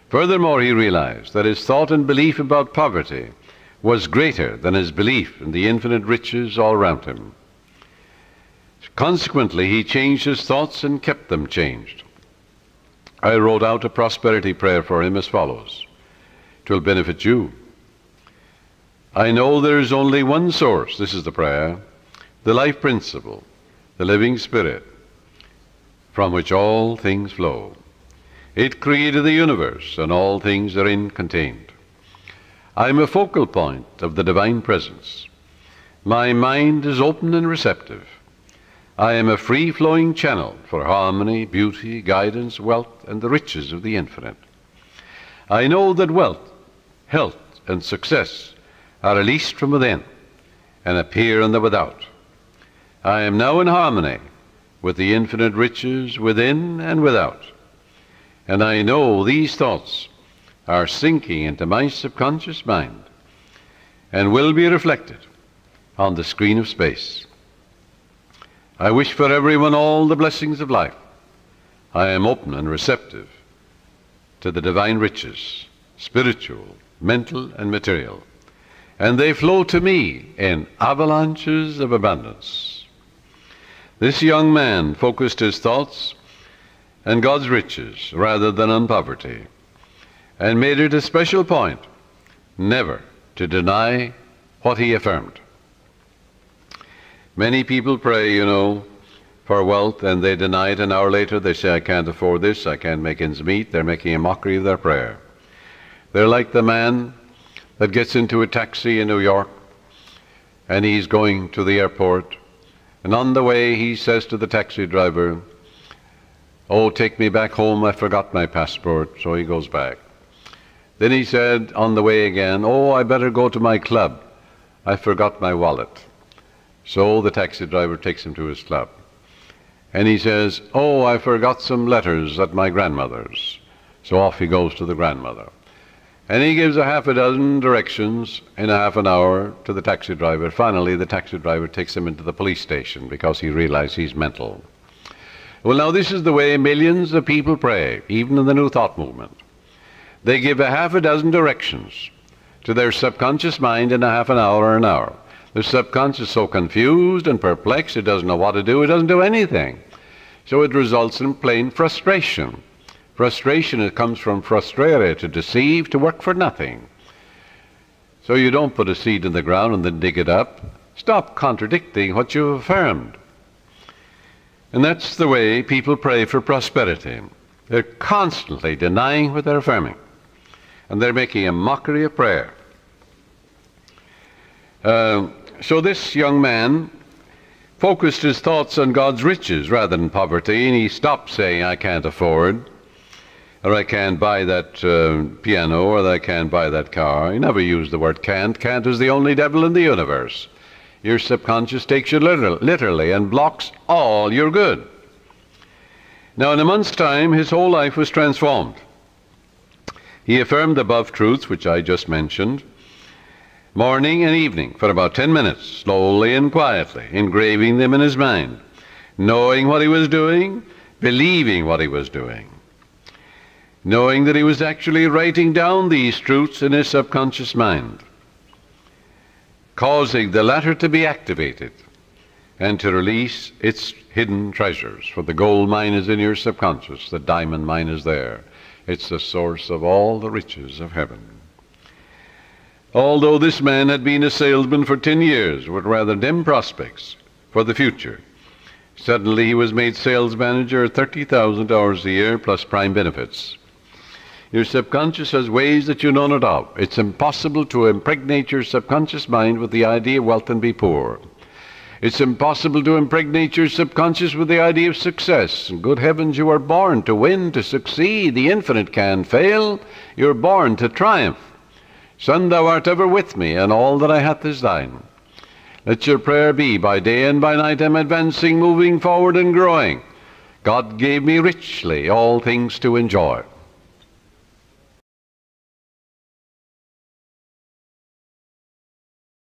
Furthermore, he realized that his thought and belief about poverty was greater than his belief in the infinite riches all around him. Consequently, he changed his thoughts and kept them changed. I wrote out a prosperity prayer for him as follows. It will benefit you. I know there is only one source, this is the prayer, the life principle, the living spirit, from which all things flow. It created the universe, and all things therein contained. I am a focal point of the divine presence. My mind is open and receptive. I am a free-flowing channel for harmony, beauty, guidance, wealth, and the riches of the infinite. I know that wealth, health, and success are released from within and appear in the without. I am now in harmony with the infinite riches within and without. And I know these thoughts are sinking into my subconscious mind and will be reflected on the screen of space. I wish for everyone all the blessings of life. I am open and receptive to the divine riches, spiritual, mental, and material, and they flow to me in avalanches of abundance. This young man focused his thoughts on God's riches rather than on poverty, and made it a special point never to deny what he affirmed. Many people pray, for wealth, and they deny it an hour later. They say, I can't afford this, I can't make ends meet. They're making a mockery of their prayer. They're like the man that gets into a taxi in New York, and he's going to the airport, and on the way he says to the taxi driver, oh, take me back home, I forgot my passport. So he goes back. Then he said on the way again, oh, I better go to my club, I forgot my wallet. So the taxi driver takes him to his club. And he says, oh, I forgot some letters at my grandmother's. So off he goes to the grandmother. And he gives a half a dozen directions in a half an hour to the taxi driver. Finally, the taxi driver takes him into the police station because he realized he's mental. Well, now this is the way millions of people pray, even in the New Thought movement. They give a half a dozen directions to their subconscious mind in a half an hour or an hour. The subconscious is so confused and perplexed, it doesn't know what to do, it doesn't do anything. So it results in plain frustration. Frustration, it comes from frustrare, to deceive, to work for nothing. So you don't put a seed in the ground and then dig it up. Stop contradicting what you've affirmed. And that's the way people pray for prosperity. They're constantly denying what they're affirming. And they're making a mockery of prayer. So this young man focused his thoughts on God's riches rather than poverty, and he stopped saying, I can't afford, or I can't buy that piano, or I can't buy that car. He never used the word can't. Can't is the only devil in the universe. Your subconscious takes you literally and blocks all your good. Now, in a month's time, his whole life was transformed. He affirmed the above truths, which I just mentioned, morning and evening for about 10 minutes, slowly and quietly, engraving them in his mind, knowing what he was doing, believing what he was doing, knowing that he was actually writing down these truths in his subconscious mind, causing the latter to be activated and to release its hidden treasures. For the gold mine is in your subconscious, the diamond mine is there. It's the source of all the riches of heaven. Although this man had been a salesman for 10 years with rather dim prospects for the future, suddenly he was made sales manager at $30,000 a year plus prime benefits. Your subconscious has ways that you know not of. It's impossible to impregnate your subconscious mind with the idea of wealth and be poor. It's impossible to impregnate your subconscious with the idea of success. Good heavens, you are born to win, to succeed. The infinite can fail. You're born to triumph. Son, thou art ever with me, and all that I hath is thine. Let your prayer be, by day and by night I'm advancing, moving forward and growing. God gave me richly all things to enjoy.